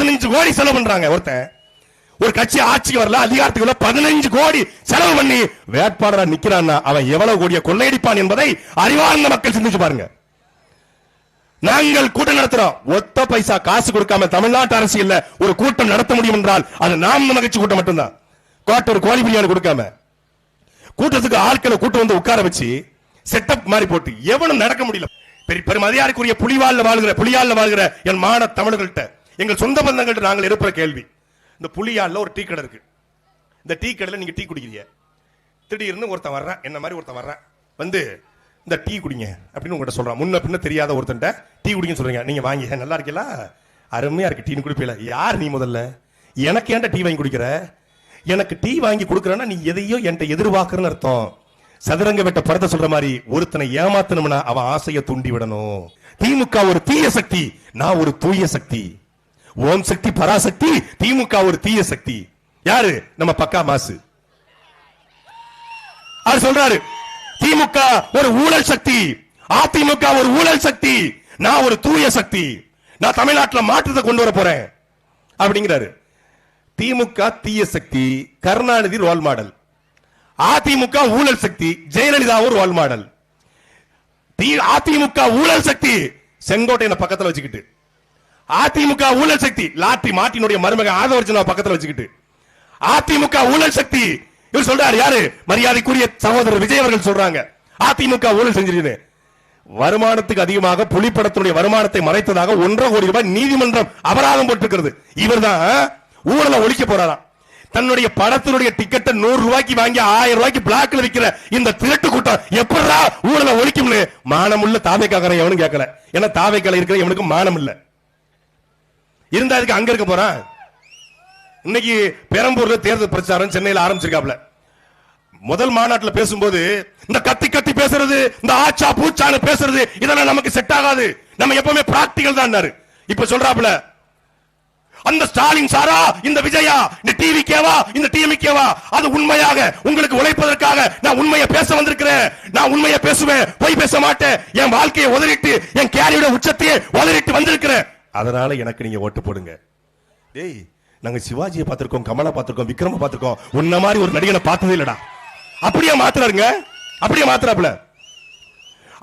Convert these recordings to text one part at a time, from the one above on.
15 கோடி செலவு பண்றாங்க. ஒருத்தன் ஒரு கட்சி ஆட்சிக்கு வரல, அதிகாரத்துக்கு வரல, 15 கோடி செலவு பண்ணி வேட்பாளரா நிக்கிறான்னா அவன் எவ்வளவு கோடியை கொள்ளையடிப்பான் என்பதை அறிவார்ந்த மக்கள் சிந்திச்சு பாருங்க. நாங்கள் கூட்டம் நடத்துறோம், ஒத்த பைசா காசு கொடுக்காம தமிழ்நாட்டு அரசியல்ல ஒரு கூட்டம் நடத்த முடியும் என்றால் அது நாம் கட்சி கூட்டம் மட்டும்தான். ஒரு கோழி பிரியாணி கொடுக்காம கூட்டத்துக்கு ஆட்களை கூட்டம் வந்து உட்கார வச்சு செட்டப் மாதிரி போட்டு எவனும் நடக்க முடியல. பெரும் அதிகாரிக்குரிய புலியால்ல வாழ்கிற என் மான தமிழர்கள்ட்ட, எங்கள் சொந்த பந்தங்கள்ட்ட நாங்கள் எழுப்புற கேள்வி, இந்த புலியால்ல ஒரு டீ கடை இருக்கு. இந்த டீ கடையில் நீங்க டீ குடிக்கிறீங்க, திடீர்னு ஒருத்தன் வர்றான், என்ன மாதிரி ஒருத்தன் வர்றான், வந்து இந்த டீ குடிங்க அப்படின்னு உங்கள்கிட்ட சொல்றான். முன்ன பின்ன தெரியாத ஒருத்தன் டீ குடிங்கன்னு சொல்றீங்க. நீங்க வாங்கி நல்லா இருக்கீங்களா, அருமையா இருக்கு டீ குடிப்பீல. யார் நீ? முதல்ல எனக்கு ஏன்டா டீ வாங்கி குடிக்கிற? எனக்கு டீ வாங்கி கொடுக்கறன்னா நீ எதையோ என்கிட்ட எதிர்பார்க்கறன்னு அர்த்தம். சதுரங்க வெட்ட படத்தை சொல்ற மாதிரி ஒருத்தனை ஏமாத்தணும்னா அவன் ஆசையை தூண்டி விடணும். திமுக ஒரு தீய சக்தி, நான் ஒரு தூய சக்தி. ஓம் சக்தி பராசக்தி, திமுக ஒரு தீய சக்தி. யாரு? நம்ம பக்கா மாசு. அவர் சொல்றாரு திமுக ஒரு ஊழல் சக்தி, அதிமுக ஒரு ஊழல் சக்தி, நான் ஒரு தூய சக்தி, நான் தமிழ்நாட்டில் மாற்றத்தை கொண்டு வர போறேன் அப்படிங்கிறாரு. திமுக தீய சக்தி, கருணாநிதி ரோல் மாடல். அதிமுக ஊழல் சக்தி, ஜெயலலிதா ஒரு ரோல் மாடல். அதிமுக ஊழல் சக்தி, செங்கோட்டையனை பக்கத்தில் வச்சுக்கிட்டு, அதிமுக ஊழல் சக்தி லாட்டி மாட்டினுடைய மருமக ஆதவர்ஜன பக்கத்தில் வச்சுக்கிட்டு, அதிமுக ஊழல் சக்தி. இவர் சொல்றாரு யாரு? மரியாதைக்குரிய சகோதரர் விஜய் அவர்கள் சொல்றாங்க அதிமுக ஊழல் செஞ்சிருக்கு. வருமானத்துக்கு அதிகமாக புலிப்படத்தினுடைய வருமானத்தை மறைத்ததாக 1.5 கோடி ரூபாய் நீதிமன்றம் அபராதம் போட்டிருக்கிறது. இவர் தான் ஊழலை ஒழிக்க போறாராம். தன்னுடைய படத்தினுடைய டிக்கெட்டை 100 ரூபாய்க்கு வாங்கி 1000 ரூபாய்க்கு பிளாக்ல விற்கிற இந்த திருட்டு கூட்டம் எப்படா ஊழலை ஒழிக்கும்னு மானமுள்ள தாவேக்காரன் எவனும் கேட்கல. ஏன்னா தாவேக்கால இருக்கிற எவனுக்கு மானம் இல்ல. இருந்தா அதுக்கு அங்க இருக்க போறான். இன்னைக்கு பெரம்பூர்ல தேர்தல் பிரச்சாரம் சென்னையில் ஆரம்பிச்சிருக்காப்ல. முதல் மாநாட்டில் பேசும்போது இந்த கத்தி கத்தி பேசுறது, இந்த ஆச்சா பூச்சான்னு பேசுறது, இதெல்லாம் நமக்கு செட் ஆகாது, நம்ம எப்பவுமே பிராக்டிகல் தான். இப்ப சொல்றாப்ல அந்த ஸ்டாலின் சாரா, இந்த விஜயா, இந்த டிவி கேவா, இந்த டிஎம் கேவா, அது உண்மையாக உங்களுக்கு உழைப்பதற்காக நான் உண்மையை பேச வந்திருக்கிறேன். நான் உண்மையை பேசுவேன், பொய் பேச மாட்டேன். என் வாழ்க்கையை உதறிட்டு, என் கேரியோட உச்சத்தையே உதறிட்டு வந்திருக்கிறேன். அதனால எனக்கு நீங்க ஓட்டு போடுங்க. டேய், நாங்க சிவாஜியை பார்த்திருக்கோம், கமலா பார்த்திருக்கோம், விக்ரம பார்த்திருக்கோம், உன்ன மாதிரி ஒரு நடிகனை பார்த்ததே இல்லடா. அப்படியே மாத்துறாருங்க, அப்படியே மாத்துறாப்ல.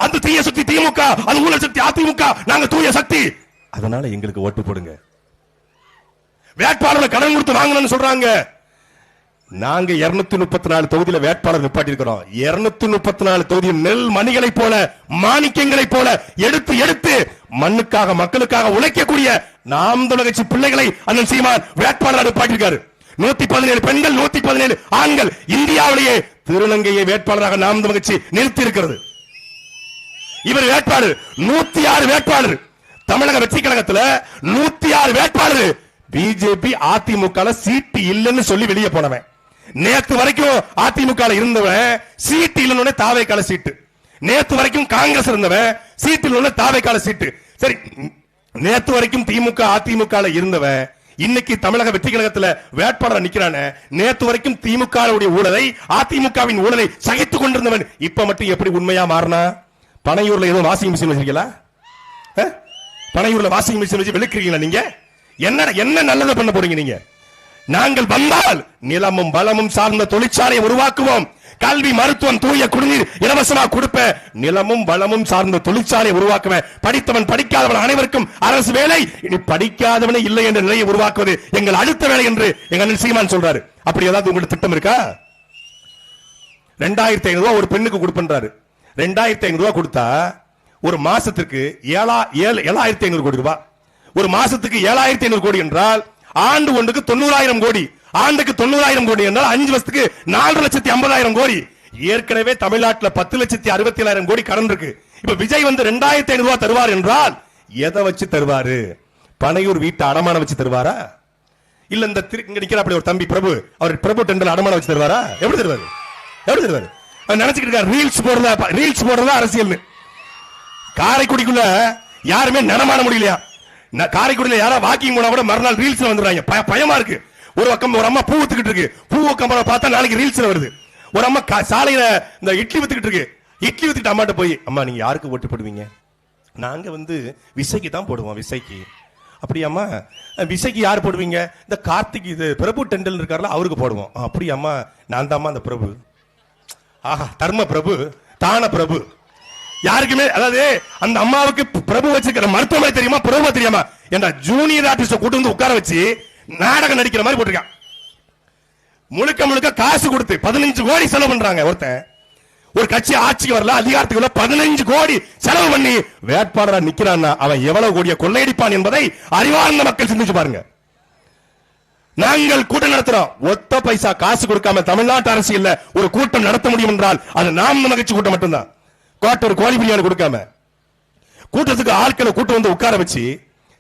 அந்த தீய சக்தி திமுக, அது ஊழல் சக்தி அதிமுக, நாங்க தூய சக்தி. அதனால எங்களுக்கு ஓட்டு போடுங்க. வேட்பாளரை கடன் கொடுத்து வாங்கணும்னு சொல்றாங்க. நாங்க 234 தொகுதியில வேட்பாளர் நிப்பாட்டி இருக்கிறோம். 234 தொகுதியில் நெல் மணிகளை போல, மாணிக்கங்களை போல எடுத்து எடுத்து மண்ணுக்காக மக்களுக்காக உழைக்கக்கூடிய நாம் தமிழர் கட்சி பிள்ளைகளை அண்ணன் சீமான் வேட்பாளர் நிப்பாட்டிருக்காரு. 117 பெண்கள், 117 ஆண்கள். இந்தியாவிலேயே திருநங்கையை வேட்பாளராக நாம் தமிழர் கட்சி நிறுத்தி இருக்கிறது. இவர் வேட்பாளர் 106 வேட்பாளர். தமிழக வெற்றி கழகத்தில் 106 வேட்பாளர். பிஜேபி அதிமுக சீட்டு இல்லைன்னு சொல்லி வெளியே போனவன். நேத்து வரைக்கும் அதிமுக இருந்தவன் சீட்டு இல்லைன்னு தாவேக்கால சீட்டு. நேத்து வரைக்கும் காங்கிரஸ் இருந்தவன் சீட்டு இல்லைன்னு தாவேக்கால சீட்டு. சரி, நேத்து வரைக்கும் திமுக அதிமுக இருந்தவன் இன்னைக்கு தமிழக வெற்றி கழகத்தில் வேட்பாளர் நிக்கிறான. நேத்து வரைக்கும் திமுக ஊழலை, அதிமுகவின் ஊழலை சகித்துக் கொண்டிருந்தவன் இப்ப மட்டும் எப்படி உண்மையா மாறினா? பனையூர்ல ஏதோ வாஷிங் மிஷின் வச்சிருக்கீங்களா? பனையூர்ல வாஷிங் மிஷின் வச்சு விழுக்கிறீங்களா? நீங்க என்ன நல்லதை பண்ண போறீங்க? நீங்க நாங்கள் வந்தால் நிலமும் வளமும் சார்ந்த தொழிற்சாலையை உருவாக்குவோம். கல்வி, மருத்துவம், தூய குடிநீர் இலவசமா கொடுப்ப. நிலமும் வளமும் சார்ந்த தொழிற்சாலையை உருவாக்குவேன். படித்தவன் படிக்காதவன் அனைவருக்கும் அரசு வேலை. இனி படிக்காதவனே இல்லை என்ற நிலையை உருவாக்குவது எங்கள் அடுத்த வேலை என்று எங்க அண்ணன் சீமான் சொல்றாரு. அப்படி ஏதாவது உங்களுக்கு திட்டம் இருக்கா? 2500 ரூபாய் ஒரு பெண்ணுக்கு கொடுப்பன்றாரு. 2500 ரூபாய் கொடுத்தா ஒரு மாசத்துக்கு 7500 கோடி ரூபாய். ஒரு மாசத்துக்கு 7500 கோடி என்றால் ஆண்டு ஒன்றுக்கு 90,000 கோடி. ஆண்டுக்கு 90,000 கோடி என்றால் 5 வருஷத்துக்கு 4,50,000 கோடி. ஏற்கனவே தமிழ்நாட்டில் 10,67,000 கோடி கடன் இருக்கு. இப்ப விஜய் வந்து 2,500 ரூபாய் தருவார் என்றால் எதை வச்சு தருவாரு? பனையூர் வீட்டை அடமானம் வச்சு தருவாரா? இல்ல இந்த இங்க நிக்கிற அப்படி ஒரு தம்பி பிரபு, அவர் பிரபு டெண்டல் அடமானம் வச்சு தருவாரா? எப்படி தருவாரு? எப்படி தருவாரு? நினைச்சுக்கிட்டு இருக்காரு ரீல்ஸ் போடுறதா அரசியல். காரைக்குடிக்குள்ள யாருமே நடமாட முடியலையா? காரைக்குடியில யாரா வாக்கிங் போனா கூட மறுநாள் ரீல்ஸ்ல வந்துடுறாங்க. பயமா இருக்கு. ஒரு அம்மா பூ வித்துக்கிட்டு இருக்கு, பூ பார்த்தா நாளைக்கு ரீல்ஸ்ல வருது. ஒரு அம்மா சாலையில இந்த இட்லி வித்துக்கிட்டு இருக்கு, இட்லி வித்துக்கிட்டு அம்மாட்ட போய், அம்மா நீங்க யாருக்கு ஓட்டு போடுவீங்க? நாங்க வந்து விசைக்கு தான் போடுவோம். விசைக்கு அப்படியாம்மா விசைக்கு யார் போடுவீங்க? இந்த கார்த்திக் இது பிரபு டெண்டல் இருக்காருல அவருக்கு போடுவோம். அப்படியாம்மா நான் தாம்மா அந்த பிரபு. ஆஹா தர்ம பிரபு தான பிரபு. யாருக்குமே அதாவது அந்த அம்மாவுக்கு பிரபு வச்சிருக்கிற மருத்துவமனை தெரியுமா பிரபு தெரியுமா என்ற ஜூனியர் ஆர்டிஸ்ட கூட்டு வந்து உட்கார வச்சு நாடகம் நடிக்கிற மாதிரி போட்டிருக்கான். முழுக்க முழுக்க காசு கொடுத்து 15 கோடி செலவு பண்றாங்க. ஒருத்தன் ஒரு கட்சி ஆட்சிக்கு வரல அதிகாரத்துக்கு வரல 15 கோடி செலவு பண்ணி வேட்பாளரா நிக்கிறான்னா அவன் எவ்வளவு கோடிய கொள்ளையடிப்பான் என்பதை அறிவார்ந்த மக்கள் சிந்திச்சு பாருங்க. நாங்கள் கூட்டம் நடத்துறோம். ஒத்த பைசா காசு கொடுக்காம தமிழ்நாட்டு அரசியல்ல ஒரு கூட்டம் நடத்த முடியும் என்றால் அது நாம் கட்சி கூட்டம் மட்டும்தான். ஒரு கோழி பிரியாணி கொடுக்காம கூட்டத்துக்கு ஆட்களை கூட்டம் வந்து உட்கார வச்சு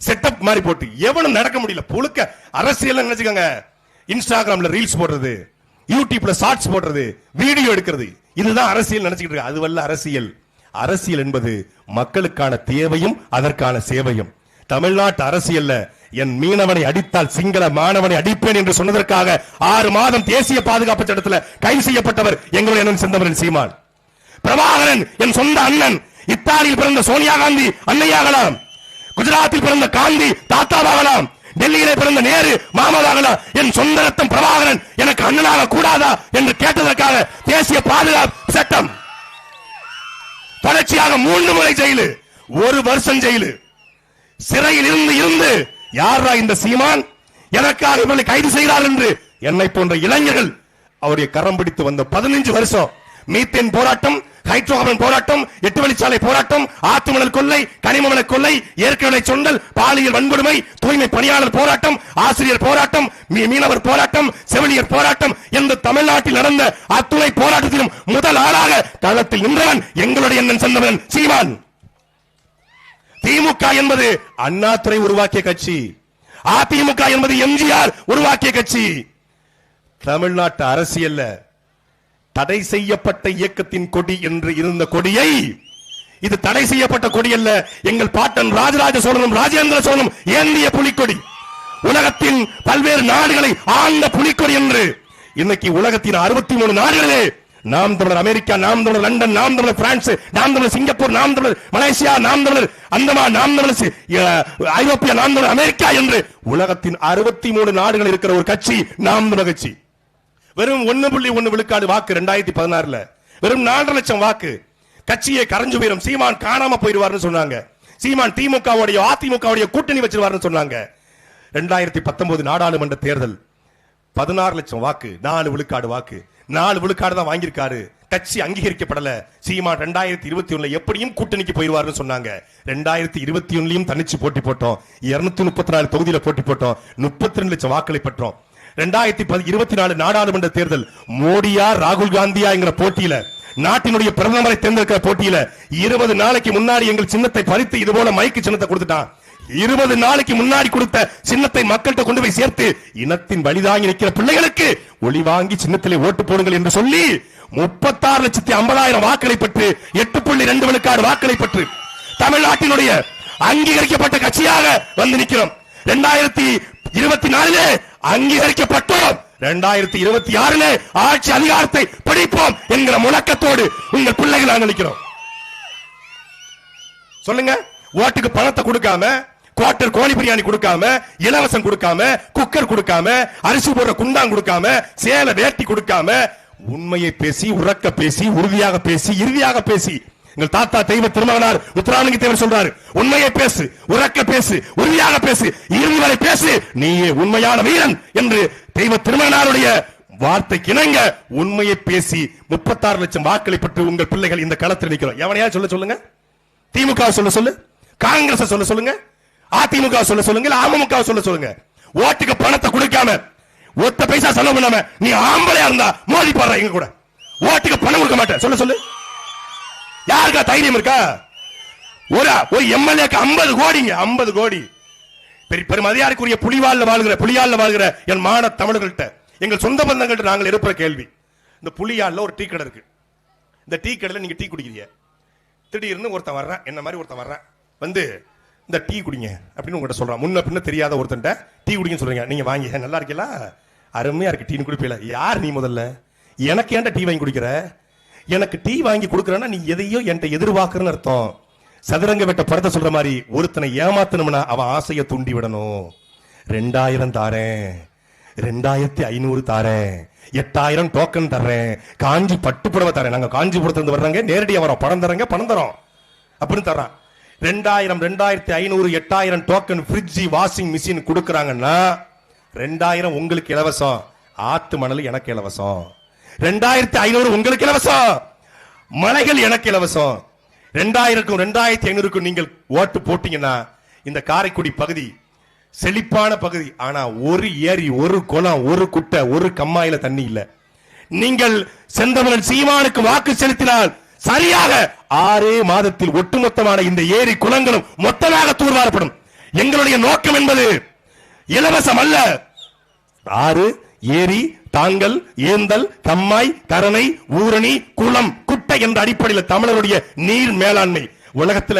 செட்டப் மாதிரி போட்டு எவனும் நடக்க முடியல. புழுக்க அரசியல் நினைச்சுக்கோங்க. இன்ஸ்டாகிராம்ல ரீல்ஸ் போடுறது, யூடியூப்ல ஷார்ட்ஸ் போடுறது, வீடியோ எடுக்கிறது, இதுதான் அரசியல் நினைச்சுக்கிட்டு இருக்கு. அதுவல்ல அரசியல். அரசியல் என்பது மக்களுக்கான தேவையும் அதற்கான சேவையும். தமிழ்நாட்டு அரசியல்ல என் மீனவனை அடித்தால் சிங்கள மாணவனை அடிப்பேன் என்று சொன்னதற்காக 6 மாதம் தேசிய பாதுகாப்பு சட்டத்தில் கைது செய்யப்பட்டவர் எங்களுடைய அண்ணன் செந்தமிழன் சீமான். பிரபாகரன் என் சொந்த அண்ணன். இத்தாலியில் பிறந்த சோனியா காந்தி அன்னையாகலாம், குஜராத்தில் பிறந்த காந்தி தாத்தாவாகலாம், டெல்லியிலே பிறந்த நேரு மாமாவாகலாம். என் சொந்த ரத்தம் பிரபாகரன் எனக்கு அண்ணனாக கூடாதா என்று கேட்டதற்காக தேசிய பாதுகாப்பு சட்டம் தொடர்ச்சியாக 3 முறை ஜெயிலு, 1 வருஷம் ஜெயிலு. சிறையில் இருந்து யாரா இந்த சீமான் எனக்காக இவர்களை கைது செய்கிறார் என்று என்னை போன்ற இளைஞர்கள் அவருடைய கரம் பிடித்து வந்த 15 வருஷம் மீத்தேன் போராட்டம், ஹைட்ரோகார்பன் போராட்டம், 8 வழிச்சாலை போராட்டம், ஆத்துமணல் கொள்ளை, கனிம கொள்ளை, இயற்கை சொண்டல், பாலியல் வன்கொடுமை, தூய்மை பணியாளர் போராட்டம், ஆசிரியர் போராட்டம், மீனவர் போராட்டம், செவிலியர் போராட்டம் என்ற தமிழ்நாட்டில் நடந்த அத்துணை போராட்டத்திலும் முதல் ஆளாக களத்தில் நின்றவன் எங்களுடைய அண்ணன் செந்தமிழன் சீமான். திமுக என்பது அண்ணாதுரை உருவாக்கிய கட்சி, அதிமுக என்பது எம்ஜிஆர் உருவாக்கிய கட்சி. தமிழ்நாட்டு அரசியல்ல தடை செய்யப்பட்ட இயக்கத்தின் கொடி என்று இருந்த கொடியை, இது தடை செய்யப்பட்ட கொடி அல்ல, எங்கள் பாட்டன் ராஜராஜ சோழனும் ராஜேந்திர சோழனும் ஏந்திய புலிக்கொடி, உலகத்தின் பல்வேறு நாடுகளை ஆண்ட புலிக்கொடி என்று இன்னைக்கு உலகத்தின் 63 நாடுகளே நாம் தமிழர் அமெரிக்கா, நாம் தமிழர் லண்டன், நாம் தமிழர் பிரான்ஸ், நாம் தமிழர் சிங்கப்பூர், நாம் தமிழர் மலேசியா, நாம் தமிழர் அந்தமான், நாம் தமிழர் ஐரோப்பியா, நாம் தமிழர் அமெரிக்கா என்று உலகத்தின் 63 நாடுகள் இருக்கிற ஒரு கட்சி நாம் தமிழர் கட்சி. வெறும் 1.1 விழுக்காடு வாக்கு 2016 வெறும் 4.5 லட்சம் வாக்கு. கட்சியை கரைஞ்சு போயிரும், சீமான் காணாம போயிடுவார்னு சொன்னாங்க. சீமான் திமுகவுடைய அதிமுகவுடைய கூட்டணி வச்சிருவார்னு சொன்னாங்க. 2019 நாடாளுமன்ற தேர்தல் 16 லட்சம் வாக்கு, 4 விழுக்காடு வாக்கு, 4 விழுக்காடு தான் வாங்கியிருக்காரு. கட்சி அங்கீகரிக்கப்படல. சீமான் 2021 எப்படியும் கூட்டணிக்கு போயிடுவார்னு சொன்னாங்க. 2021 தனிச்சு போட்டி போட்டோம், 234 தொகுதியில போட்டி போட்டோம், 32 லட்சம் வாக்களை பெற்றோம். 2024 நாடாளுமன்ற தேர்தல் மோடியா ராகுல் காந்தியா என்கிற போட்டியில, நாட்டினுடைய பிரதமரை தேர்ந்தெடுக்கிற போட்டியில 20 நாளைக்கு முன்னாடி எங்கள் சின்னத்தை பறித்து இது போல மைக்கு சின்னத்தை கொடுத்துட்டான். 20 நாளைக்கு முன்னாடி கொடுத்த சின்னத்தை மக்கள்கிட்ட கொண்டு போய் சேர்த்து இனத்தின் வழிதாங்கி நிற்கிற பிள்ளைகளுக்கு ஒளி வாங்கி சின்னத்திலே ஓட்டு போடுங்கள் என்று சொல்லி 36,50,000 வாக்களை பெற்று 8.2 விழுக்காடு வாக்களை பெற்று தமிழ்நாட்டினுடைய அங்கீகரிக்கப்பட்ட கட்சியாக வந்து நிற்கிறோம். 2024 அங்கீகரிக்கப்பட்டோம். 2026 ஆட்சி அதிகாரத்தை பிடிப்போம் என்கிற முழக்கத்தோடு உங்கள் பிள்ளைகள் நாங்கள் நிற்கிறோம். சொல்லுங்க, ஓட்டுக்கு பணத்தை கொடுக்காம, குவார்டர் கோழி பிரியாணி கொடுக்காம, இலவசம் கொடுக்காம, குக்கர் கொடுக்காம, அரிசி போடுற குண்டான் கொடுக்காம, சேலை வேட்டி கொடுக்காம, உண்மையை பேசி, உறக்க பேசி, உறுதியாக பேசி, இறுதியாக பேசி, எங்கள் தாத்தா தெய்வ திருமகனார் முத்துராமலிங்க தேவர் சொல்றாரு, உண்மையை பேசு, உறக்க பேசு, உறுதியாக பேசு, இறுதி வரை பேசு, நீயே உண்மையான வீரன் என்று தெய்வ திருமகனாருடைய வார்த்தைக்கு இணங்க உண்மையை பேசி 36 லட்சம் வாக்களை பெற்று உங்கள் பிள்ளைகள் இந்த களத்தில் நிற்கிறோம். எவனையா சொல்லுங்க, திமுக சொல்லு, காங்கிரஸ் சொல்லுங்க, அதிமுக சொல்லுங்க, அமமுக சொல்லுங்க. ஓட்டுக்கு பணத்தை கொடுக்காம, ஒத்த பைசா செலவு பண்ணாம, நீ ஆம்பளையா இருந்தா மோதி பாடுற எங்க கூட. ஓட்டுக்கு பணம் கொடுக்க மாட்டேன் சொல்லு. யாருக்கா தைரியம் இருக்கா? ஒரு எம்எல்ஏக்கு 50 கோடிங்க, 50 கோடி. பெருமதியாருக்குரிய புலியால்ல வாழ்கிற என் மான தமிழர்கள்ட்ட, எங்கள் சொந்த பந்தங்கள்ட்ட நாங்கள் எழுப்புற கேள்வி, இந்த புலியால்ல ஒரு டீ கடை இருக்கு. இந்த டீ கடையில் நீங்க டீ குடிக்கிறீங்க. திடீர்னு ஒருத்தன் வர்றான், என்ன மாதிரி ஒருத்தன் வர்றான், வந்து இந்த டீ குடிங்க அப்படின்னு உங்கள்கிட்ட சொல்றான். முன்ன பின்ன தெரியாத ஒருத்தன்ட்ட டீ குடிங்கன்னு சொல்றீங்க. நீங்க வாங்கி நல்லா இருக்கீங்களா, அருமையா இருக்கு டீன்னு குடிப்பீல. யார் நீ? முதல்ல எனக்கு ஏன்டா டீ வாங்கி குடிக்கிற? எனக்கு டீ வாங்கி கொடுக்குறேன்னா நீ எதையோ என்கிட்ட எதிர்பார்க்கறன்னு அர்த்தம். சதுரங்க வெட்ட படத்தை சொல்ற மாதிரி ஒருத்தனை ஏமாத்தணும்னா அவன் ஆசையை தூண்டி விடணும். 2000 தாரேன், 2500 தாரேன், 8000 டோக்கன் தர்றேன், காஞ்சி பட்டு புடவை தரேன், நாங்க காஞ்சிபுரத்துல இருந்து வர்றாங்க, நேரடியா வரோம், பணம் தரங்க, பணம் தரோம் அப்படின்னு தர்றான். 2000, 2500, 8000 டோக்கன் ஃப்ரிட்ஜ் வாஷிங் மிஷின் கொடுக்கறாங்கன்னா 2000 உங்களுக்கு இலவசம், ஆத்து மணல் எனக்கு இலவசம். 2500 உங்களுக்கு இலவசம், மலைகள் எனக்கு இலவசம். 2000க்கும் 2500க்கும் நீங்கள் ஓட்டு போட்டீங்கன்னா இந்த காரைக்குடி பகுதி செழிப்பான பகுதி. ஆனா ஒரு ஏரி, ஒரு குளம், ஒரு குட்டை, ஒரு கம்மாயில தண்ணி இல்ல. நீங்கள் செந்தமிழன் சீமானுக்கு வாக்கு செலுத்தினால் சரியாக 6 மாதத்தில் ஒட்டுமொத்தமான இந்த ஏரி குளங்களும் மொத்தமாக தூர்வாரப்படும். எங்களுடைய நோக்கம் என்பது இலவசம் அல்ல. 6 ஏரி, தாங்கல், ஏந்தல், கம்மாய், கரணை, ஊரணி, குளம், குட்டை என்ற அடிப்படையில் தமிழருடைய நீர் மேலாண்மை. உலகத்துல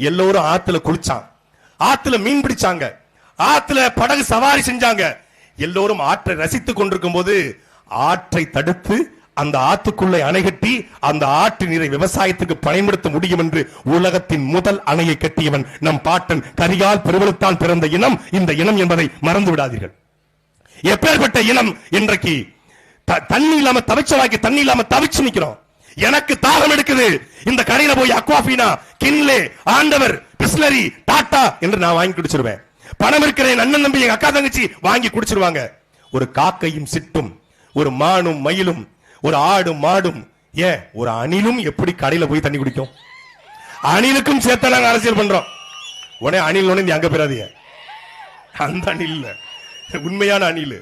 எல்லோரும் ஆத்துல குளிச்சான், ஆத்துல மீன் பிடிச்சாங்க, ஆத்துல படகு சவாரி செஞ்சாங்க. எல்லோரும் ஆற்றை ரசித்துக் கொண்டிருக்கும் போது ஆற்றை தடுத்து அந்த ஆத்துக்குள்ளே அணை கட்டி அந்த ஆற்று நீரை விவசாயத்துக்கு பயன்படுத்த முடியும் என்று உலகத்தின் முதல் அணையை கட்டியவன் நம் பாட்டன். கரிகால் பெருவெழுத்தால் பிறந்த இனம் இந்த இனம் என்பதை மறந்து விடாதீர்கள். எப்பேற்பட்ட இனம் இன்றைக்கு தண்ணி இல்லாம தவிச்சவாக்கி தண்ணி இல்லாம தவிச்சு நிக்கிறோம். எனக்கு தாகம் எடுக்குது, இந்த கடையில போய் அக்வாஃபினா, கின்லே, ஆண்டவர், பிஸ்லரி, டாடா என்று நான் வாங்கி குடிச்சிருவேன். பணம் இருக்கிறேன் அண்ணன் தம்பி எங்க அக்கா தங்கச்சி வாங்கி குடிச்சிருவாங்க. ஒரு காக்கையும் சிட்டும், ஒரு மானும் மயிலும், ஒரு ஆடும் மாடும், ஏன் ஒரு அணிலும் எப்படி கடையில போய் தண்ணி குடிக்கும்? அணிலுக்கும் சேர்த்த நாங்க அரசியல் பண்றோம். உடனே அணில் உடனே அங்க பெறாதீங்க, அந்த அணில் இல்ல, உண்மையான அணில்.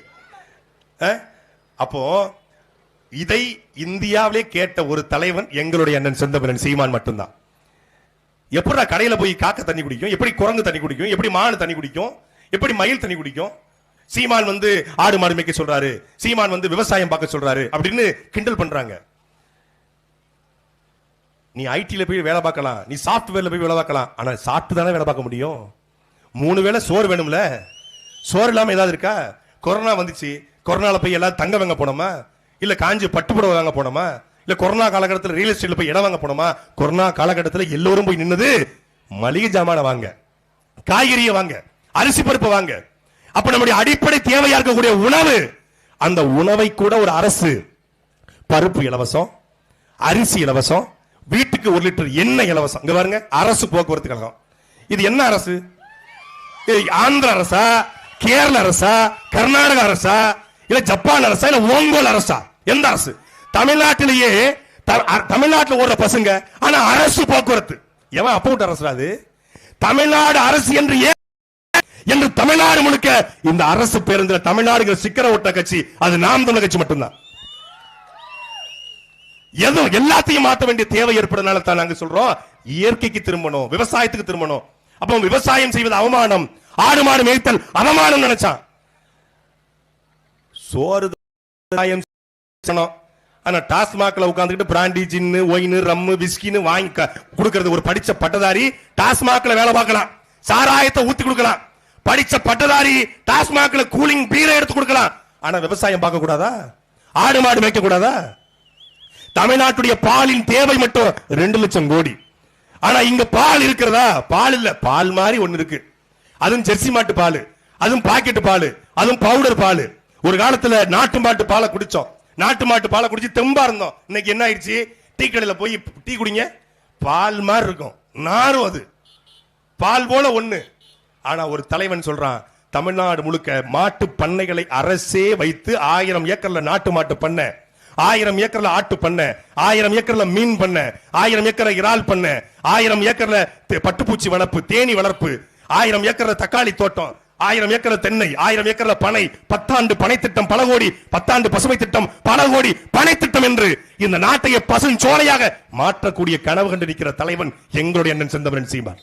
அப்போ இதை இந்தியாவிலே கேட்ட ஒரு தலைவன் எங்களுடைய அண்ணன் செந்தமிழன் சீமான் மட்டும்தான். எப்படி கடையில போய் காக்க தண்ணி குடிக்கும், எப்படி குரங்கு தண்ணி குடிக்கும், எப்படி மானு தண்ணி குடிக்கும், எப்படி மயில் தண்ணி குடிக்கும்? சீமான் வந்து ஆடு மாடு மேய்க்க சொல்றாரு, சீமான் வந்து விவசாயம் பார்க்க சொல்றாரு அப்படின்னு கிண்டல் பண்றாங்க. நீ ஐடில போய் வேலை பார்க்கலாம், நீ சாப்ட்வேர்ல போய் வேலை பார்க்கலாம், ஆனா சாப்பிட்டு தானே வேலை பார்க்க முடியும். 3 வேளை சோறு வேணும்ல, சோறு இல்லாம ஏதாவது இருக்கா? கொரோனா வந்துச்சு, கொரோனால போய் எல்லாம் தங்க வாங்க போனோமா, இல்ல காஞ்சி பட்டுப்புடவை வாங்க போனோமா, இல்ல கொரோனா காலகட்டத்தில் ரியல் எஸ்டேட்ல போய் இடம் வாங்க போனோமா? கொரோனா காலகட்டத்தில் எல்லோரும் போய் நின்னது மளிகை ஜாமான வாங்க, காய்கறியை வாங்க, அரிசி பருப்பு வாங்க. அப்ப நம்முடைய அடிப்படை தேவையா இருக்கக்கூடிய உணவு, அந்த உணவை கூட ஒரு அரசு பருப்பு இலவசம், அரிசி இலவசம், வீட்டுக்கு 1 லிட்டர் எண்ணெய் இலவசம். இங்க பாருங்க, அரசு போக்குவரத்து கழகம். இது என்ன அரசு? ஆந்திர அரசா, கேரள அரசா, கர்நாடக அரசா, இல்ல ஜப்பான் அரசா, இல்ல ஓங்கோல் அரசா? எந்த அரசு? தமிழ்நாட்டிலேயே தமிழ்நாட்டில் ஓடுற பசங்க, ஆனா அரசு போக்குவரத்து எவன் அப்பவுட் அரசு? அது தமிழ்நாடு அரசு என்று தமிழ்நாடு முழுக்க இந்த அரசு பேருந்து தமிழ்நாடு சிக்கர ஓட்ட கட்சி அது நாம் தமிழர் கட்சி மட்டும்தான். ஏதோ எல்லாத்தையும் மாற்ற வேண்டிய தேவை ஏற்படுறதுனால தான் நாங்க சொல்றோம் இயற்கைக்கு திரும்பணும், விவசாயத்துக்கு திரும்பணும். அப்ப விவசாயம் செய்வது அவமானம், ஆடு மாடு மேய்த்தல் அவமானம் நினைச்சான். சோறு ஆனா டாஸ்மாக்ல உட்கார்ந்துட்டு பிராண்டி, ஜின்னு, ஒயின், ரம்மு, விஸ்கின்னு வாங்கி கொடுக்கிறது ஒரு படிச்ச பட்டதாரி டாஸ்மாக்ல வேலை பார்க்கலாம், சாராயத்தை ஊத்தி கொடுக்கலாம். படிச்ச பட்டதாரி டாஸ்மாக்ல கூலிங் பீரை எடுத்து கொடுக்கலாம். ஆனா விவசாயம் பார்க்க கூடாதா? ஆடு மாடு மேய்க்க கூடாதா? தமிழ்நாட்டுடைய பாலின் தேவை மட்டும் 2 லட்சம் கோடி. ஆனா இங்க பால் இருக்கிறதா? பால் இல்ல, பால் மாதிரி ஒண்ணு இருக்கு, அதுவும் ஜெர்சி மாட்டு பால், அதுவும் பாக்கெட் பால், அதுவும் பவுடர் பால். ஒரு காலத்துல நாட்டு மாட்டு பாலை குடிச்சோம், நாட்டு மாட்டு பாலை குடிச்சு தெம்பா இருந்தோம். இன்னைக்கு என்ன ஆயிடுச்சு? டீ கடையில போய் டீ குடிங்க, பால் மாதிரி இருக்கும், நாரும் அது பால் போல ஒண்ணு. ஆனா ஒரு தலைவன் சொல்றான், தமிழ்நாடு முழுக்க மாட்டு பண்ணைகளை அரசே வைத்து 1000 ஏக்கர்ல நாட்டு மாட்டு பண்ண, 1000 ஏக்கர்ல ஆட்டு பண்ண, 1000 ஏக்கர்ல மீன் பண்ண, 1000 ஏக்கர்ல இறால் பண்ண, 1000 ஏக்கர்ல பட்டுப்பூச்சி வளர்ப்பு, தேனி வளர்ப்பு, 1000 ஏக்கர்ல தக்காளி தோட்டம், 1000 ஏக்கர்ல தென்னை, 1000 ஏக்கர்ல பனை, 10 ஆண்டு பனை திட்டம் பல கோடி, 10 ஆண்டு பசுமை திட்டம் பல கோடி, பனை திட்டம் என்று இந்த நாட்டையே பசுஞ்சோலையாக மாற்றக்கூடிய கனவு கண்டு நிற்கிற தலைவன் எங்களுடைய அண்ணன் செந்தமிழன் சீமான்.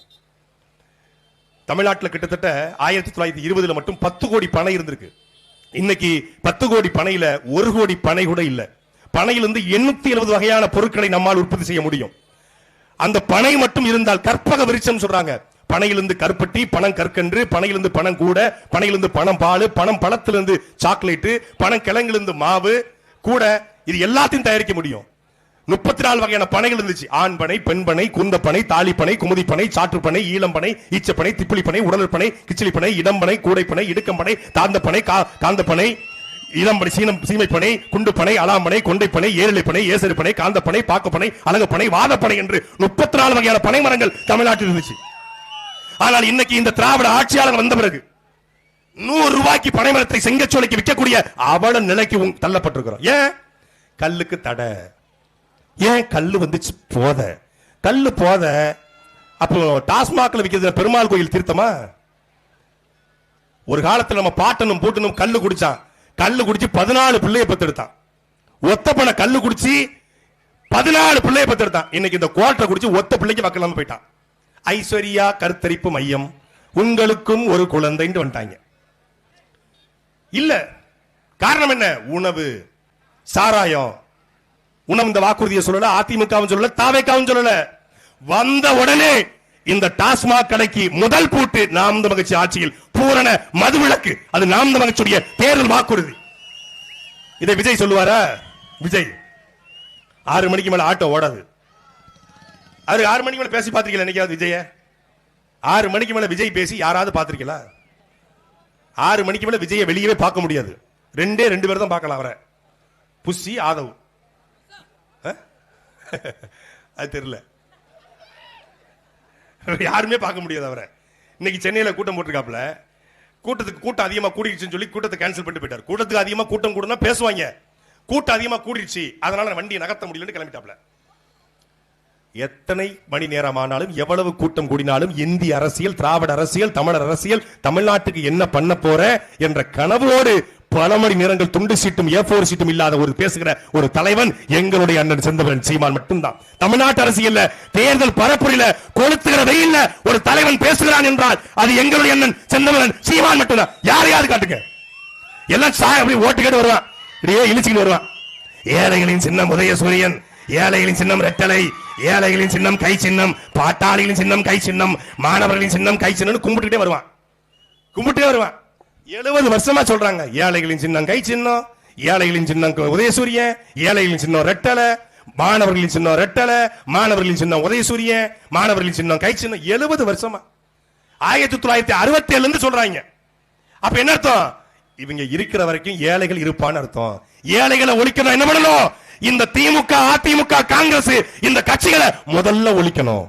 தமிழ்நாட்டில் கிட்டத்தட்ட 1920 மட்டும் 10 கோடி பனை இருந்திருக்கு. இன்னைக்கு 10 கோடி பனையில 1 கோடி பனை கூட இல்ல. பனையிலிருந்து 870 வகையான பொருட்களை நம்மால் உற்பத்தி செய்ய முடியும். அந்த பனை மட்டும் இருந்தால் கற்பக விருட்சம் சொல்றாங்க. பனையிலிருந்து கருப்பட்டி, பணம் கற்கன்று, பனையிலிருந்து பணம் கூட, பனையிலிருந்து பணம் பால், பணம் பழத்திலிருந்து சாக்லேட், பணம் கிழங்கிலிருந்து மாவு கூட, இது எல்லாத்தையும் தயாரிக்க முடியும். 34 வகையான பனைகள் இருந்துச்சு. ஆண் பனை, பெண் பனை, குந்த பனை, தாலி பனை, குமுதி பனை, சாற்று பனை, ஈழம் பனை, ஈச்சப்பனை, திப்பிலி பனை, உடல் பனை, கிச்சிலி பனை, இடம்பனை, கூடைப்பனை, இடுக்கம் பனை, தாந்த பனை, காந்த பனை, இளம்பனை, சீமை பனை, குண்டு பனை, அலாம்பனை, கொண்டை பனை, ஏரளை பனை, ஏசரி பனை, காந்த பனை, பாக்கு பனை, அலங்கு பனை, வாதப்பனை என்று 34 வகையான பனை மரங்கள் தமிழ்நாட்டில் இருந்துச்சு. ஆனால் இன்னைக்கு இந்த திராவிட ஆட்சியாளர் வந்த பிறகு 100 ரூபாய்க்கு பனைமரத்தை செங்கச்சோலைக்கு விற்கக்கூடிய அவல நிலைக்கு தள்ளப்பட்டிருக்கிறோம். ஏன்? கல்லுக்கு தடை. ஏன்? கல்லு வந்துச்சு போத. கல்லு போத. அப்போ டாஸ்மாக்ல விற்கிறது பெருமாள் கோயில் தீர்த்தமா? ஒரு காலத்தில் நம்ம பாட்டனும் பூட்டனும் கல்லு குடிச்சான். கல்லு குடிச்சு 14 பிள்ளையை பெத்தெடுத்தான். ஒத்தப்பன கல்லு குடிச்சு 14 பிள்ளையை பெத்தெடுத்தான். இன்னைக்கு இந்த கோட்டை குடிச்சு ஒத்த பிள்ளைக்கு வக்கலாம போயிட்டான். ஐஸ்வர்யா கருத்தரிப்பு மையம், உங்களுக்கும் ஒரு குழந்தைன்னு வந்துட்டாங்க. இல்ல காரணம் என்ன? உணவு, சாராயம். உணவு இந்த வாக்குறுதியை சொல்லல, அதிமுகவும் சொல்லல, தாவேக்காவும் சொல்லல. வந்த உடனே இந்த டாஸ்மாக் கடைக்கு முதல் பூட்டு நாம் தமிழர் கட்சி ஆட்சியில் பூரண மதுவிலக்கு. அது நாம் தமிழர் கட்சியுடைய தேர்தல் வாக்குறுதி. இதை விஜய் சொல்லுவாரா? விஜய் 6 மணிக்கு மேல ஆட்டோ ஓடாது. அது 6 மணிக்கு மேல பேசி பாத்திருக்கீங்களா? என்னைக்காவது விஜய 6 மணிக்கு மேல விஜய் பேசி யாராவது பாத்திருக்கீங்களா? 6 மணிக்கு மேல விஜய வெளியவே பார்க்க முடியாது. 2 பேர் தான் பார்க்கலாம் அவரை. புஷி, ஆதவ். அது தெரியல, யாருமே பார்க்க முடியாது அவரை. இன்னைக்கு சென்னையில கூட்டம் போட்டிருக்காப்ல. கூட்டம் அதிகமா கூடிடுச்சுன்னு சொல்லி கூட்டத்தை கேன்சல் பண்ணிட்டு போயிட்டார். கூட்டத்துக்கு அதிகமா கூட்டம் கூடனா பேசுவாங்க. கூட்டம் அதிகமா கூடிடுச்சு, அதனால வண்டியை நகர்த்த முடியலன்னு கிளம்பிட்டாப்ல. எத்தனை மணி நேரம் ஆனாலும், எவ்வளவு கூட்டம் கூடினாலும், இந்திய அரசியல், திராவிட அரசியல், தமிழர் அரசியல், தமிழ்நாட்டுக்கு என்ன பண்ண போற என்ற கனவோடு பல மணி நேரங்கள் துண்டு சீட்டும் A4 சீட்டும் இல்லாத ஒரு பேசுகிற ஒரு தலைவன் எங்களுடைய அண்ணன் செந்தமிழன் சீமான் மட்டும்தான். தமிழ்நாட்டு அரசியல் தேர்தல் பரப்புரையில கொளுத்துகிற வெயில்ல ஒரு தலைவன் பேசுகிறான் என்றால் அது எங்களுடைய அண்ணன் செந்தமிழன் சீமான் மட்டும்தான். யாரையாவது காட்டுங்க. எல்லாம் சாய் அப்படி ஓட்டு கேட்டு வருவான், இப்படியே இழிச்சுக்கிட்டு வருவான். ஏழைகளின் சின்னம் உதயசூரியன், ஏழைகளின் சின்னம் ரெட்டலை, ஏழைகளின் சின்னம் கை சின்னம், பாட்டாளிகளின் சின்னம் கை சின்னம், மாணவர்களின் சின்னம் கை சின்னம் கும்பிட்டுட்டே வருவான். 70 வருஷமா சொல்றாங்க ஏழைகளின் சின்னம் கை சின்னம், ஏழைகளின் சின்னம் உதயசூரியன், ஏழைகளின் சின்னம் ரெட்டலை, மாணவர்களின் சின்னம் ரெட்டலை, மாணவர்களின் சின்னம் உதயசூரியன், மாணவர்களின் சின்னம் கை சின்னம். 70 வருஷமா 1967 இருந்து சொல்றாங்க. அப்ப என்ன அர்த்தம்? இவங்க இருக்கிற வரைக்கும் ஏழைகள் இருப்பான்னு அர்த்தம். ஏழைகளை ஒழிக்கணும். என்ன பண்ணணும்? இந்த திமுக, அதிமுக, காங்கிரஸ் இந்த கட்சிகளை முதல்ல ஒழிக்கணும்.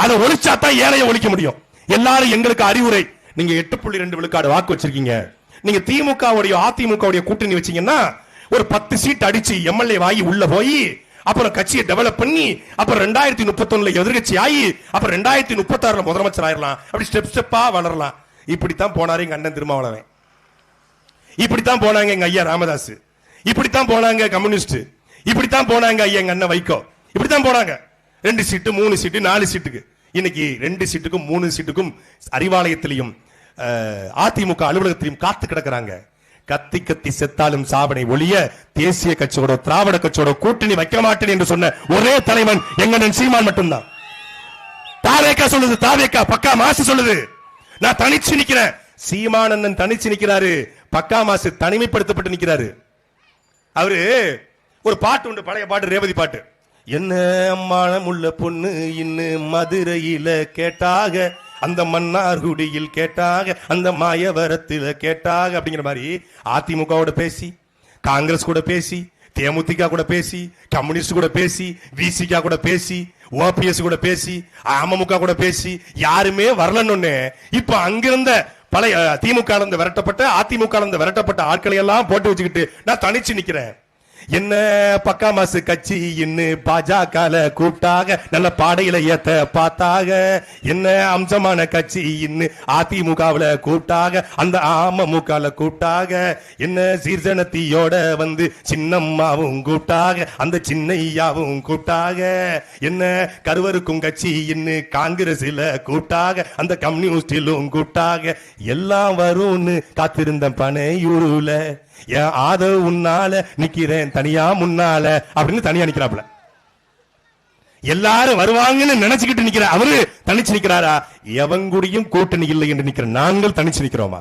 அதை ஒழிச்சா தான் ஏழையை ஒழிக்க முடியும். எல்லாரும் எங்களுக்கு அறிவுரை. நீங்க 8.2 விழுக்காடு வாக்கு வச்சிருக்கீங்க. நீங்க திமுக அதிமுக கூட்டணி வச்சீங்கன்னா ஒரு 10 சீட் அடிச்சு எம்எல்ஏ வாங்கி உள்ள போய் அப்புறம் கட்சியை டெவலப் பண்ணி அப்புறம் 2031 எதிர்கட்சி ஆகி அப்புறம் 2036 முதலமைச்சர் ஆயிரலாம். அப்படி ஸ்டெப் ஸ்டெப்பா வளரலாம். இப்படித்தான் போனாரு எங்க அண்ணன் திருமாவளவன், இப்படித்தான் போனாங்க எங்க ஐயா ராமதாஸ், இப்படித்தான் போனாங்க கம்யூனிஸ்ட், இப்படித்தான் போனாங்க ஐயா எங்க அண்ணன் வைகோ, இப்படித்தான் போனாங்க. 2 சீட்டு 3 சீட்டு 4 சீட்டுக்கு. இன்னைக்கு 2 சீட்டுக்கும் 3 சீட்டுக்கும் அறிவாலயத்திலையும் அதிமுக அலுவலகத்திலையும் காத்து கிடக்கிறாங்க. கத்தி கத்தி செத்தாலும் சாவனை ஒழிய தேசிய கட்சியோட திராவிட கட்சியோட கூட்டணி வைக்க மாட்டேன் என்று சொன்ன ஒரே தலைவன் எங்கண்ணன் சீமான் மட்டும்தான். தாவேக்கா சொல்லுது, தாவேக்கா பக்கா மாசு சொல்லுது நான் தனிச்சு நிக்கிறேன். சீமான் அண்ணன் தனிச்சு நிக்கிறாரு, பக்கா மாசு தனிமைப்படுத்தப்பட்டு நிக்கிறாரு. அவரு ஒரு பாட்டு உண்டு, பழைய பாட்டு, ரேவதி பாட்டு. என்ன மனமுள்ள பொண்ணு இன்னும் மதுரையில கேட்டாக, அந்த மன்னார்குடியில் கேட்டாக, அந்த மாயவரத்தில் கேட்டாக அப்படிங்கிற மாதிரி அதிமுகவோட பேசி, காங்கிரஸ் கூட பேசி, தேமுதிக கூட பேசி, கம்யூனிஸ்ட் கூட பேசி, விசிக கூட பேசி, ஓபிஎஸ் கூட பேசி, அமமுக கூட பேசி யாருமே வரலன்னு இப்ப அங்கிருந்த பழைய திமுக விரட்டப்பட்ட அதிமுக விரட்டப்பட்ட ஆட்களை எல்லாம் போட்டு வச்சுக்கிட்டு நான் தனிச்சு நிக்கிறேன். என்ன பக்கா மாசு கட்சி இன்னும் பாஜக கூப்பிட்டாக, நல்ல பாடையில ஏத்த பார்த்தாக. என்ன அம்சமான கட்சி இன்னும் அதிமுகவுல கூப்பிட்டாக, அந்த அமமுக கூப்பிட்டாக. என்ன சீர்சனத்தியோட வந்து சின்னம்மாவும் கூப்பிட்டாக, அந்த சின்னையாவும் கூப்பிட்டாக. என்ன கருவருக்கும் கட்சி இன்னும் காங்கிரஸ்ல கூப்பிட்டாக, அந்த கம்யூனிஸ்டிலும் கூப்பிட்டாக. எல்லாம் வரும்னு காத்திருந்த பனையூருல என் ஆதரவு உன்னால நிக்கிறேன் தனியா முன்னால அப்படின்னு தனியா நிக்கிறாப்ல. எல்லாரும் வருவாங்கன்னு நினைச்சுக்கிட்டு நிக்கிற அவரு தனிச்சு நிக்கிறாரா? எவங்குடியும் கூட்டணி இல்லை என்று நிக்கிற நாங்கள் தனிச்சு நிக்கிறோமா?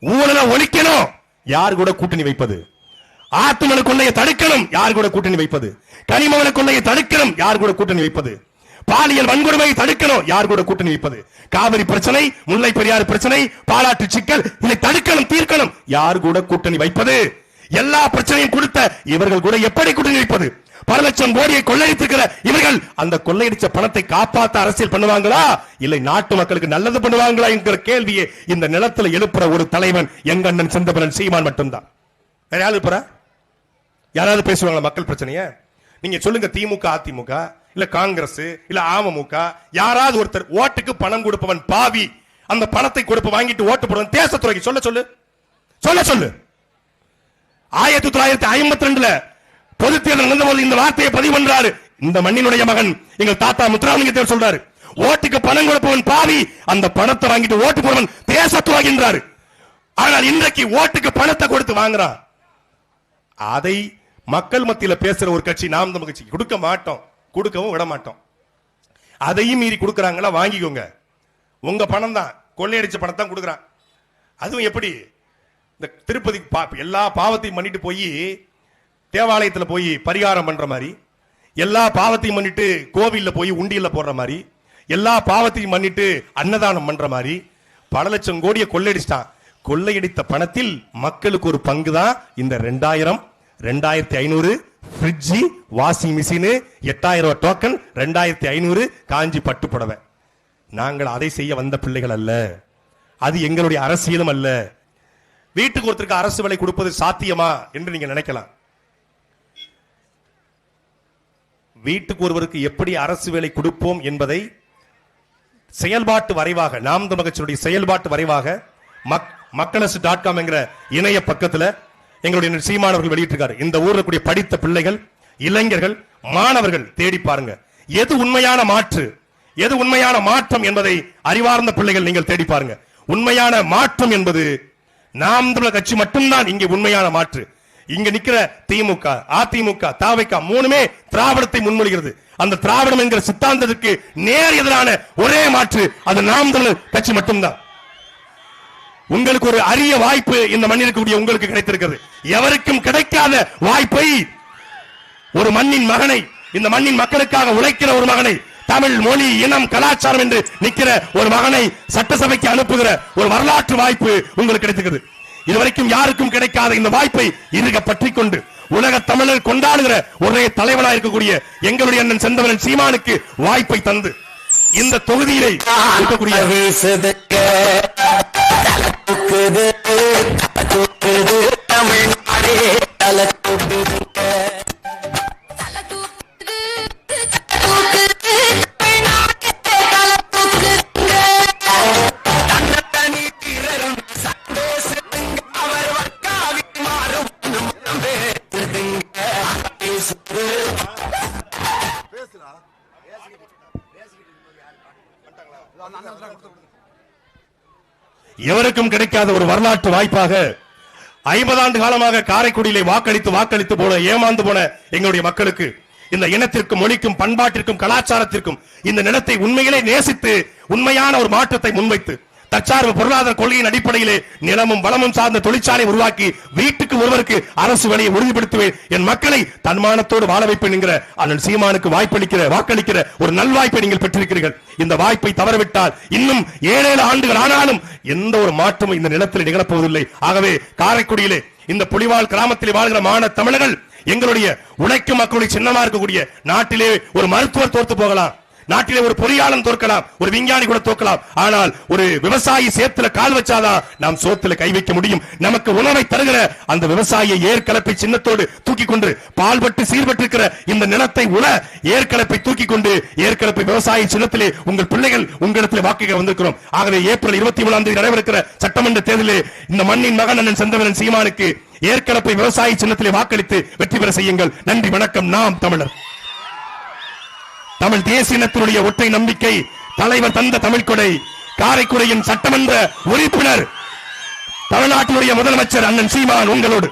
ஊழலை ஒழிக்கணும். யார் கூட கூட்டணி வைப்பது? ஆத்துமண கொள்ளையை தடுக்கணும், யார் கூட கூட்டணி வைப்பது? கனிமவள கொள்ளையை தடுக்கணும், யார் கூட கூட்டணி வைப்பது? பாலியல் வன்கொடுமையை தடுக்கணும், யார் கூட கூட்டணி வைப்பது? காவிரி பிரச்சனை, முல்லை பெரியாறு பிரச்சனை, பாலாற்று சிக்கல், இதை தடுக்கணும், தீர்க்கணும், யார் கூட கூட்டணி வைப்பது? எல்லா பிரச்சனையும் கொடுத்த இவர்கள் கூட எப்படி கூட்டணி வைப்பது? பல லட்சம் கோடியை கொள்ளையடித்திருக்கிற இவர்கள் அந்த கொள்ளையடிச்ச பணத்தை காப்பாற்ற அரசியல் பண்ணுவாங்களா, இல்லை நாட்டு மக்களுக்கு நல்லது பண்ணுவாங்களா என்கிற கேள்வியை இந்த நிலத்தில் எழுப்புற ஒரு தலைவன் எங்க அண்ணன் செந்தமலன் சீமான் மட்டும்தான். வேற யாரு இருப்பா? யாராவது பேசுவாங்களா மக்கள் பிரச்சனைய? நீங்க சொல்லுங்க. திமுக, அதிமுக, இல்ல காங்கிரஸ், இல்ல அமமுக, யாராவது ஒருத்தர் ஓட்டுக்கு பணம் கொடுப்பவன் பாவி, அந்த பணத்தை கொடுப்பு வாங்கிட்டு ஓட்டு போடுவன் தேசத்துறைக்கு சொல்ல சொல்லு, சொல்ல சொல்லு. 1952 பொது தேர்தல் நடந்தபோது இந்த வார்த்தையை பதிவு பண்றாரு இந்த மண்ணினுடைய மகன் எங்கள் தாத்தா முத்துராமலிங்க சொல்றாரு, ஓட்டுக்கு பணம் கொடுப்பவன் பாவி, அந்த பணத்தை வாங்கிட்டு ஓட்டு போடுவன் தேசத்துறை என்றாரு. ஆனால் இன்றைக்கு ஓட்டுக்கு பணத்தை கொடுத்து வாங்குறான். அதை மக்கள் மத்தியில பேசுற ஒரு கட்சி நாம் தமிழர் கட்சி. கொடுக்க மாட்டோம், கொடுக்கவும் விட மாட்டோம். அதையும் மீறி கொடுக்கறாங்களா, வாங்கிக்கோங்க, உங்க பணம் தான், கொள்ளையடிச்ச பணம் தான் கொடுக்கறான். அதுவும் எப்படி? இந்த திருப்பதி எல்லா பாவத்தையும் பண்ணிட்டு போய் தேவாலயத்தில் போய் பரிகாரம் பண்ற மாதிரி, எல்லா பாவத்தையும் பண்ணிட்டு கோவில்ல போய் உண்டியல்ல போடுற மாதிரி, எல்லா பாவத்தையும் பண்ணிட்டு அன்னதானம் பண்ற மாதிரி பல லட்சம் கோடியை கொள்ளையடிச்சிட்டான். கொள்ளையடித்த பணத்தில் மக்களுக்கு ஒரு பங்கு தான் இந்த 2000, 2500 ஃப்ரிட்ஜ், வாஷிங் மிஷின், 8000 ரூபாய் டோக்கன், 2500 காஞ்சி பட்டு புடவை. நாங்கள் அதை செய்ய வந்த பிள்ளைகள் அல்ல, அது எங்களுடைய அரசியலும் அல்ல. வீட்டுக்கு ஒருத்தருக்கு அரசு வேலை கொடுப்பது சாத்தியமா என்று நீங்க நினைக்கலாம். வீட்டுக்கு ஒருவருக்கு எப்படி அரசு வேலை கொடுப்போம் என்பதை செயல்பாட்டு வரைவாக, நாம் தமிழர் கட்சியினுடைய செயல்பாட்டு வரைவாக மக்களசு.com என்கிற இணைய பக்கத்தில் எங்களுடைய சீமானவர்கள் வெளியிட்டிருக்காரு. இந்த ஊர்ல கூடிய படித்த பிள்ளைகள், இளைஞர்கள், மாணவர்கள் தேடி பாருங்க. எது உண்மையான மாற்று, எது உண்மையான மாற்றம் என்பதை அறிவார்ந்த பிள்ளைகள் நீங்கள் தேடி பாருங்க. உண்மையான மாற்றம் என்பது நாம் தமிழர் கட்சி மட்டும்தான் இங்கே உண்மையான மாற்று. இங்க நிக்கிற திமுக, அதிமுக, தவிக மூணுமே திராவிடத்தை முன்மொழிகிறது. அந்த திராவிடம் என்கிற சித்தாந்தத்துக்கு நேர் எதிரான ஒரே மாற்று அது நாம் தமிழர் கட்சி மட்டும்தான். உங்களுக்கு ஒரு அரிய வாய்ப்பு இந்த மண்ணிற்கு உங்களுக்கு கிடைத்திருக்கிறது. எவருக்கும் கிடைக்காத வாய்ப்பை ஒரு மண்ணின் மகனை, இந்த மண்ணின் மக்களுக்காக உழைக்கிற ஒரு மகனை, தமிழ் மொழி, இனம், கலாச்சாரம் என்று நிற்கிற ஒரு மகனை சட்டசபைக்கு அனுப்புகிற ஒரு வரலாற்று வாய்ப்பு உங்களுக்கு கிடைத்திருக்கிறது. இதுவரைக்கும் யாருக்கும் கிடைக்காத இந்த வாய்ப்பை இருக பற்றி கொண்டு உலக தமிழர் கொண்டாடுகிற ஒரே தலைவனாக இருக்கக்கூடிய எங்களுடைய அண்ணன் செந்தமலன் சீமானுக்கு வாய்ப்பை தந்து இந்த தொகுதியிலே இருக்கக்கூடிய எவருக்கும் கிடைக்காத ஒரு வரலாற்று வாய்ப்பாக 50 ஆண்டு காலமாக காரைக்குடியிலே வாக்களித்து போன, ஏமாந்து போன எங்களுடைய மக்களுக்கு, இந்த இனத்திற்கும், மொழிக்கும், பண்பாட்டிற்கும், கலாச்சாரத்திற்கும் இந்த நிலத்தை உண்மையிலே நேசித்து உண்மையான ஒரு மாற்றத்தை முன்வைத்து தற்சார்பு பொருளாதார கொள்கையின் அடிப்படையிலே நிலமும் வளமும் சார்ந்த தொழிற்சாலை உருவாக்கி வீட்டுக்கு ஒருவருக்கு அரசு வேலையை உறுதிப்படுத்துவேன், என் மக்களை தன்மானத்தோடு வாழ வைப்பேன் என்கிற அண்ணன் சீமானுக்கு வாக்களிக்கிற ஒரு நல்வாய்ப்பை நீங்கள் பெற்றிருக்கிறீர்கள். இந்த வாய்ப்பை தவறவிட்டால் இன்னும் 7 ஆண்டுகள் ஆனாலும் எந்த ஒரு மாற்றமும் இந்த நிலத்தில் நிகழப்போவதில்லை. ஆகவே காரைக்குடியிலே இந்த புலிவால் கிராமத்தில் வாழ்கிற மாணவ தமிழர்கள் எங்களுடைய உழைக்கும் மக்களுடைய சின்னமா இருக்கக்கூடிய நாட்டிலே ஒரு மருத்துவர் தோற்று போகலாம், நாட்டிலே ஒரு பொறியாளன் தோற்கலாம், ஒரு விஞ்ஞானி கூட தோற்கலாம். ஆனால் ஒரு விவசாயி சேத்துல கால் வச்சாதான் நாம் சோத்துல கை வைக்க முடியும். நமக்கு உணவை தருகிற அந்த விவசாயியை ஏற்கலப்பை சின்னத்தோடு தூக்கி கொண்டு பால்பட்டு சீர்பட்டிருக்கிற இந்த நிலத்தை உண ஏற்கலப்பை தூக்கி கொண்டு ஏற்கலப்பை விவசாய சின்னத்திலே உங்கள் பிள்ளைகள் உங்களிடத்தில் வாக்குக வந்திருக்கிறோம். ஆகவே ஏப்ரல் 23ஆம் தேதி நடைபெறுகிற சட்டமன்ற தேர்தலில் இந்த மண்ணின் மகன் அண்ணன் செந்தமலன் சீமானுக்கு ஏற்கலப்பை விவசாய சின்னத்திலே வாக்களித்து வெற்றி பெற செய்யுங்கள். நன்றி, வணக்கம். நாம் தமிழர். தமிழ் தேசியத்தினுடைய ஒற்றை நம்பிக்கை, தலைவர் தந்த தமிழ் கொடை, காரைக்குடியின் சட்டமன்ற உறுப்பினர், தமிழ்நாட்டினுடைய முதலமைச்சர் அண்ணன் சீமான் உங்களோடு.